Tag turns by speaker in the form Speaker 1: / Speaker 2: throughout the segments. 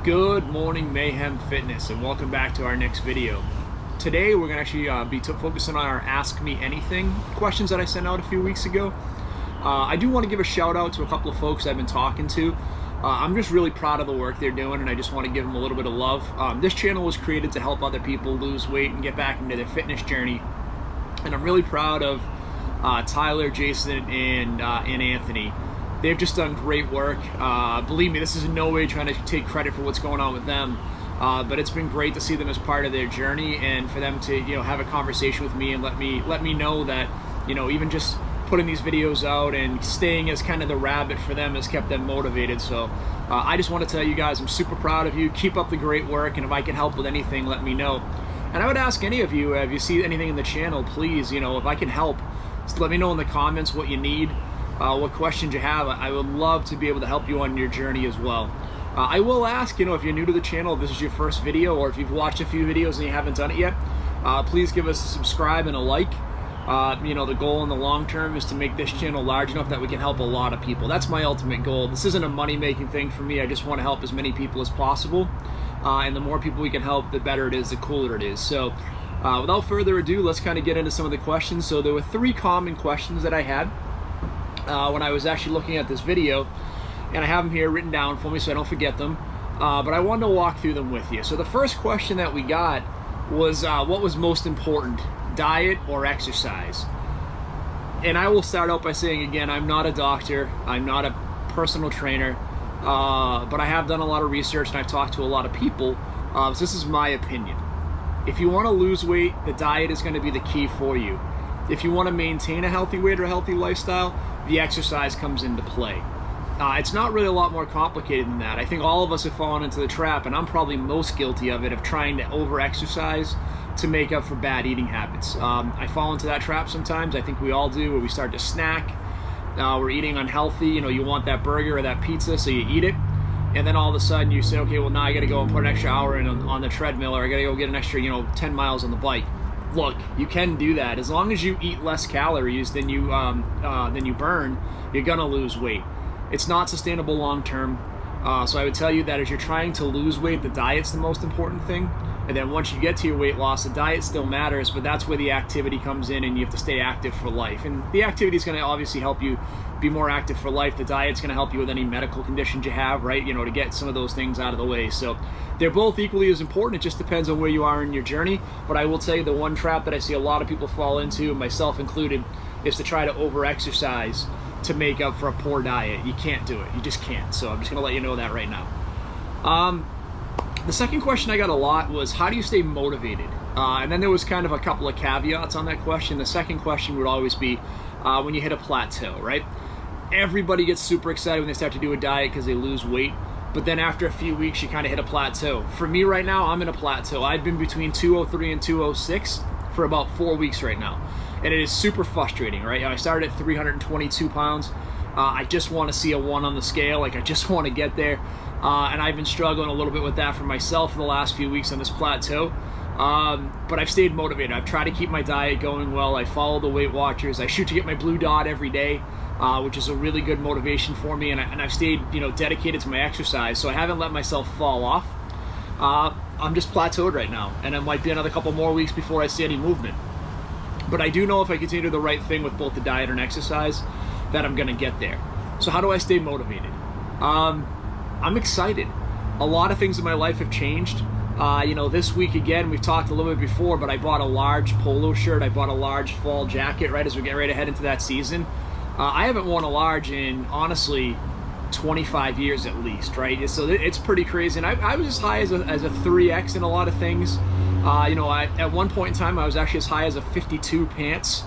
Speaker 1: Good morning, Mayhem Fitness, and welcome back to our next video. Today we're going to actually be focusing on our Ask Me Anything questions that I sent out a few weeks ago. I do want to give a shout out to a couple of folks I've been talking to. I'm just really proud of the work they're doing, and I just want to give them a little bit of love. This channel was created to help other people lose weight and get back into their fitness journey, and I'm really proud of Tyler, Jason, and Anthony. They've just done great work. Believe me, this is in no way trying to take credit for what's going on with them, but it's been great to see them as part of their journey, and for them to have a conversation with me and let me know that even just putting these videos out and staying as kind of the rabbit for them has kept them motivated. So I just want to tell you guys I'm super proud of you. Keep up the great work, and if I can help with anything, let me know. And I would ask any of you, if you see anything in the channel, please, if I can help, just let me know in the comments what you need. What questions you have. I would love to be able to help you on your journey as well. I will ask, if you're new to the channel, if this is your first video, or if you've watched a few videos and you haven't done it yet, please give us a subscribe and a like. The goal in the long term is to make this channel large enough that we can help a lot of people. That's my ultimate goal. This isn't a money-making thing for me. I just want to help as many people as possible. And the more people we can help, the better it is, the cooler it is. So without further ado, let's kind of get into some of the questions. So there were 3 common questions that I had when I was actually looking at this video, and I have them here written down for me so I don't forget them, but I wanted to walk through them with you. So the first question that we got was what was most important, diet or exercise? And I will start out by saying, again, I'm not a doctor, I'm not a personal trainer, but I have done a lot of research and I've talked to a lot of people, so this is my opinion. If you want to lose weight, the diet is going to be the key for you. If you want to maintain a healthy weight or a healthy lifestyle, the exercise comes into play. It's not really a lot more complicated than that. I think all of us have fallen into the trap, and I'm probably most guilty of it, of trying to over-exercise to make up for bad eating habits. I fall into that trap sometimes. I think we all do, where we start to snack. We're eating unhealthy. You want that burger or that pizza, so you eat it. And then all of a sudden you say, okay, well now I got to go and put an extra hour in on the treadmill, or I got to go get an extra 10 miles on the bike. Look, you can do that. As long as you eat less calories than you burn, you're gonna lose weight. It's not sustainable long term. So I would tell you that as you're trying to lose weight, the diet's the most important thing. And then once you get to your weight loss, the diet still matters, but that's where the activity comes in, and you have to stay active for life. And the activity is going to obviously help you be more active for life. The diet's going to help you with any medical conditions you have, right? To get some of those things out of the way. So they're both equally as important. It just depends on where you are in your journey. But I will tell you, the one trap that I see a lot of people fall into, myself included, is to try to over-exercise to make up for a poor diet. You can't do it. You just can't. So I'm just going to let you know that right now. The second question I got a lot was, how do you stay motivated? And then there was kind of a couple of caveats on that question. The second question would always be when you hit a plateau, right? Everybody gets super excited when they start to do a diet because they lose weight, but then after a few weeks you kind of hit a plateau. For me right now, I'm in a plateau. I've been between 203 and 206 for about 4 weeks right now, and it is super frustrating, right? I started at 322 pounds. I just want to see a 1 on the scale. I just want to get there. And I've been struggling a little bit with that for myself in the last few weeks on this plateau. But I've stayed motivated. I've tried to keep my diet going well. I follow the Weight Watchers. I shoot to get my blue dot every day, which is a really good motivation for me. And I've stayed, dedicated to my exercise. So I haven't let myself fall off. I'm just plateaued right now. And it might be another couple more weeks before I see any movement. But I do know if I continue the right thing with both the diet and exercise, that I'm going to get there. So how do I stay motivated? I'm excited. A lot of things in my life have changed. This week again, we've talked a little bit before, but I bought a large polo shirt. I bought a large fall jacket right as we get ready to head into that season. I haven't worn a large in, honestly, 25 years at least, right? So it's pretty crazy. And I was as high as a 3X in a lot of things. At one point in time, I was actually as high as a 52 pants.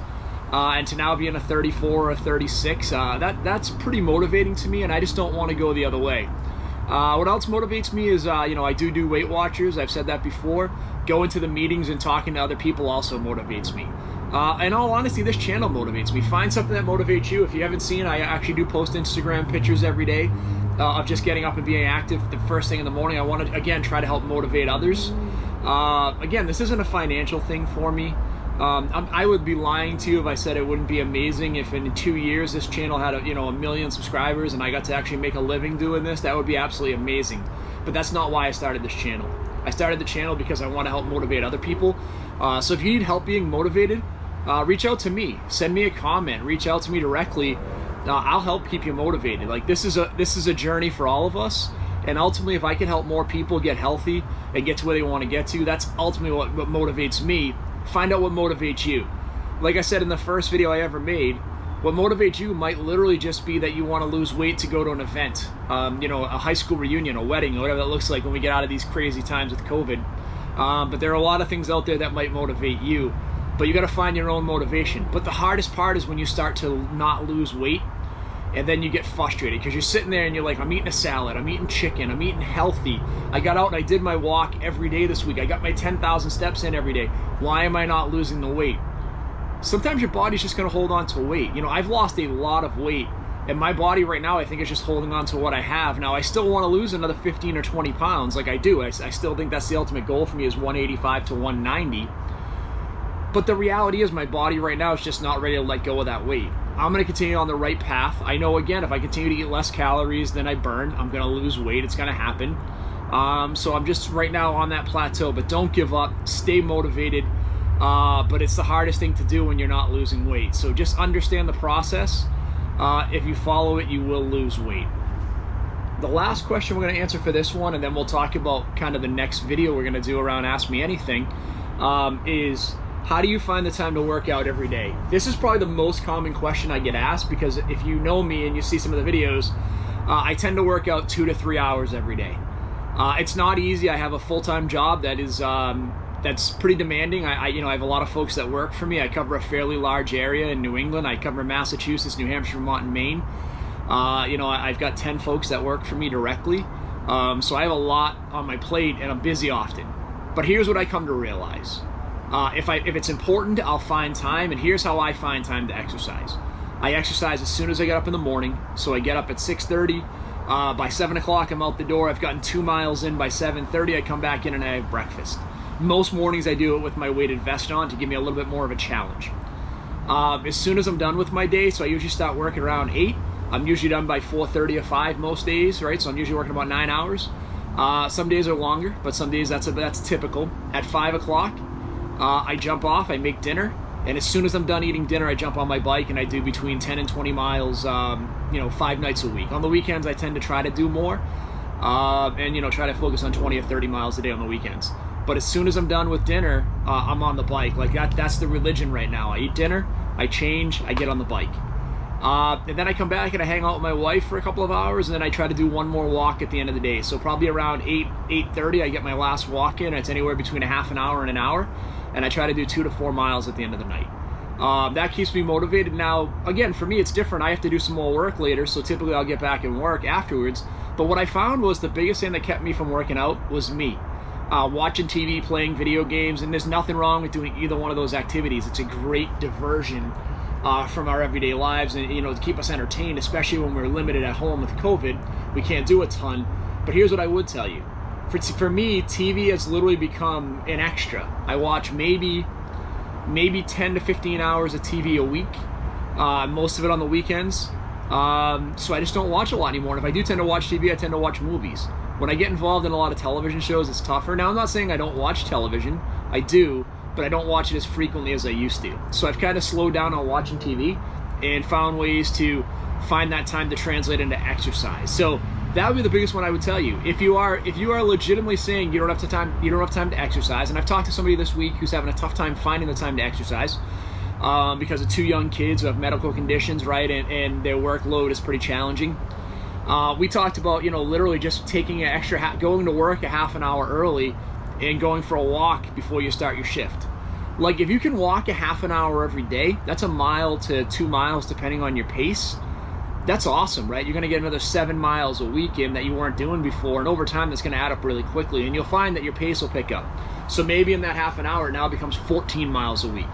Speaker 1: And to now be in a 34 or a 36, that's pretty motivating to me, and I just don't want to go the other way. What else motivates me is, I do Weight Watchers. I've said that before. Going to the meetings and talking to other people also motivates me. In all honesty, this channel motivates me. Find something that motivates you. If you haven't seen, I actually do post Instagram pictures every day of just getting up and being active the first thing in the morning. I want to, again, try to help motivate others. Again, this isn't a financial thing for me. I would be lying to you if I said it wouldn't be amazing if in 2 years this channel had a million subscribers and I got to actually make a living doing this. That would be absolutely amazing. But that's not why I started this channel. I started the channel because I want to help motivate other people. So if you need help being motivated, reach out to me. Send me a comment. Reach out to me directly. I'll help keep you motivated. Like this is a journey for all of us. And ultimately, if I can help more people get healthy and get to where they want to get to, that's ultimately what motivates me. Find out what motivates you. Like I said in the first video I ever made, what motivates you might literally just be that you want to lose weight to go to an event, a high school reunion, a wedding, or whatever that looks like when we get out of these crazy times with COVID. But there are a lot of things out there that might motivate you, but you got to find your own motivation. But the hardest part is when you start to not lose weight and then you get frustrated because you're sitting there and you're like, I'm eating a salad, I'm eating chicken, I'm eating healthy. I got out and I did my walk every day this week. I got my 10,000 steps in every day. Why am I not losing the weight? Sometimes your body's just going to hold on to weight. I've lost a lot of weight, and my body right now I think is just holding on to what I have. Now I still want to lose another 15 or 20 pounds like I do. I still think that's the ultimate goal for me, is 185 to 190. But the reality is my body right now is just not ready to let go of that weight. I'm going to continue on the right path. I know, again, if I continue to eat less calories than I burn, I'm going to lose weight. It's going to happen. So I'm just right now on that plateau, but don't give up. Stay motivated. But it's the hardest thing to do when you're not losing weight. So just understand the process. If you follow it, you will lose weight. The last question we're going to answer for this one, and then we'll talk about kind of the next video we're going to do around Ask Me Anything, is how do you find the time to work out every day? This is probably the most common question I get asked, because if you know me and you see some of the videos, I tend to work out 2 to 3 hours every day. It's not easy. I have a full-time job that is that's pretty demanding. I have a lot of folks that work for me. I cover a fairly large area in New England. I cover Massachusetts, New Hampshire, Vermont, and Maine. I've got 10 folks that work for me directly. So I have a lot on my plate and I'm busy often. But here's what I come to realize. If it's important, I'll find time, and here's how I find time to exercise. I exercise as soon as I get up in the morning. So I get up at 6:30. By 7 o'clock, I'm out the door. I've gotten 2 miles in. By 7:30, I come back in and I have breakfast. Most mornings I do it with my weighted vest on to give me a little bit more of a challenge. As soon as I'm done with my day, so I usually start working around 8. I'm usually done by 4:30 or 5 most days, right? So I'm usually working about 9 hours. Some days are longer, but some days that's typical. At 5 o'clock, I jump off, I make dinner, and as soon as I'm done eating dinner, I jump on my bike and I do between 10 and 20 miles, 5 nights a week. On the weekends, I tend to try to do more, and try to focus on 20 or 30 miles a day on the weekends. But as soon as I'm done with dinner, I'm on the bike. Like that's the religion right now. I eat dinner, I change, I get on the bike. And then I come back and I hang out with my wife for a couple of hours, and then I try to do one more walk at the end of the day. So probably around 8:30, I get my last walk in. It's anywhere between a half an hour and an hour, and I try to do 2 to 4 miles at the end of the night. That keeps me motivated. Now, again, for me, it's different. I have to do some more work later, so typically I'll get back and work afterwards. But what I found was the biggest thing that kept me from working out was me. Watching TV, playing video games, and there's nothing wrong with doing either one of those activities. It's a great diversion from our everyday lives, and to keep us entertained, especially when we're limited at home with COVID. We can't do a ton. But here's what I would tell you. For me, TV has literally become an extra. I watch maybe 10 to 15 hours of TV a week, most of it on the weekends. So I just don't watch a lot anymore. And if I do tend to watch TV, I tend to watch movies. When I get involved in a lot of television shows, it's tougher. Now, I'm not saying I don't watch television. I do, but I don't watch it as frequently as I used to. So I've kind of slowed down on watching TV and found ways to find that time to translate into exercise. So that would be the biggest one I would tell you. If you are legitimately saying you don't have time to exercise, and I've talked to somebody this week who's having a tough time finding the time to exercise because of 2 young kids who have medical conditions, right, and their workload is pretty challenging. We talked about literally just taking an extra going to work a half an hour early and going for a walk before you start your shift. Like, if you can walk a half an hour every day, that's 1 mile to 2 miles depending on your pace. That's awesome, right? You're going to get another 7 miles a week in that you weren't doing before, and over time that's going to add up really quickly, and you'll find that your pace will pick up. So maybe in that half an hour it now becomes 14 miles a week.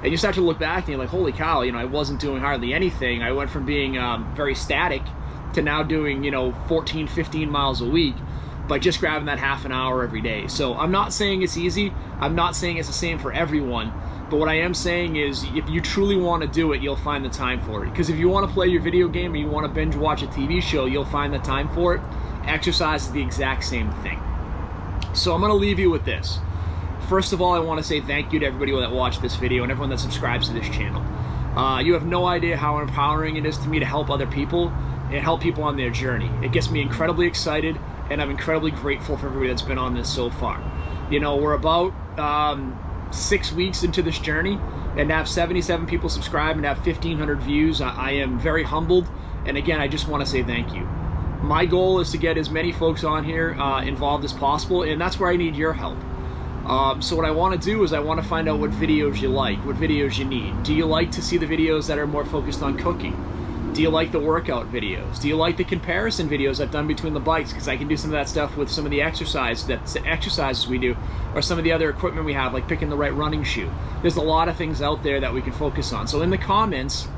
Speaker 1: And you start to look back and you're like, holy cow, I wasn't doing hardly anything. I went from being very static to now doing 14, 15 miles a week. by just grabbing that half an hour every day. So I'm not saying it's easy. I'm not saying it's the same for everyone. But what I am saying is, if you truly want to do it, you'll find the time for it. Because if you want to play your video game or you want to binge watch a TV show, you'll find the time for it. Exercise is the exact same thing. So I'm going to leave you with this. First of all, I want to say thank you to everybody that watched this video and everyone that subscribes to this channel. You have no idea how empowering it is to me to help other people and help people on their journey. It gets me incredibly excited, and I'm incredibly grateful for everybody that's been on this so far. You know, we're about 6 weeks into this journey, and to have 77 people subscribe and have 1,500 views, I am very humbled. And again, I just want to say thank you. My goal is to get as many folks on here involved as possible, and that's where I need your help. So what I want to do is I want to find out what videos you like, what videos you need. Do you like to see the videos that are more focused on cooking? Do you like the workout videos? Do you like the comparison videos I've done between the bikes? Because I can do some of that stuff with some of the exercises we do, or some of the other equipment we have, like picking the right running shoe. There's a lot of things out there that we can focus on. So in the comments,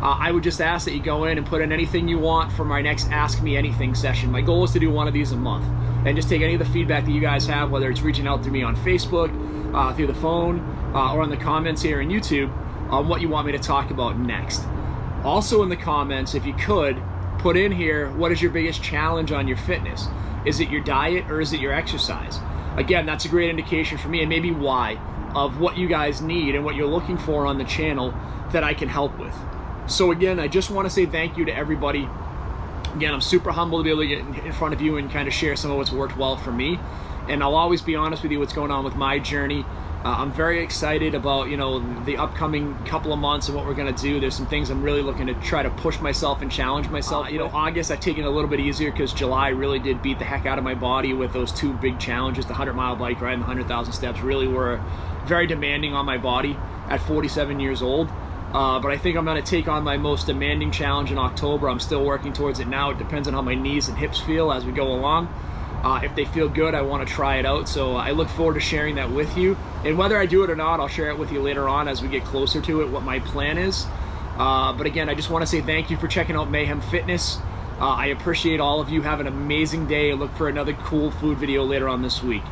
Speaker 1: I would just ask that you go in and put in anything you want for my next Ask Me Anything session. My goal is to do one of these a month, and just take any of the feedback that you guys have, whether it's reaching out to me on Facebook, through the phone, or on the comments here on YouTube, on what you want me to talk about next. Also in the comments, if you could, put in here, what is your biggest challenge on your fitness? Is it your diet or is it your exercise? Again, that's a great indication for me, and maybe why, of what you guys need and what you're looking for on the channel that I can help with. So again, I just want to say thank you to everybody. Again, I'm super humbled to be able to get in front of you and kind of share some of what's worked well for me. And I'll always be honest with you what's going on with my journey. I'm very excited about, you know, the upcoming couple of months and what we're going to do. There's some things I'm really looking to try to push myself and challenge myself. You know, August I've taken it a little bit easier because July really did beat the heck out of my body with those two big challenges. The 100-mile bike ride and the 100,000 steps really were very demanding on my body at 47 years old. But I think I'm going to take on my most demanding challenge in October. I'm still working towards it now. It depends on how my knees and hips feel as we go along. If they feel good, I want to try it out. So I look forward to sharing that with you. And whether I do it or not, I'll share it with you later on as we get closer to it, what my plan is. But again, I just want to say thank you for checking out Mayhem Fitness. I appreciate all of you. Have an amazing day. Look for another cool food video later on this week.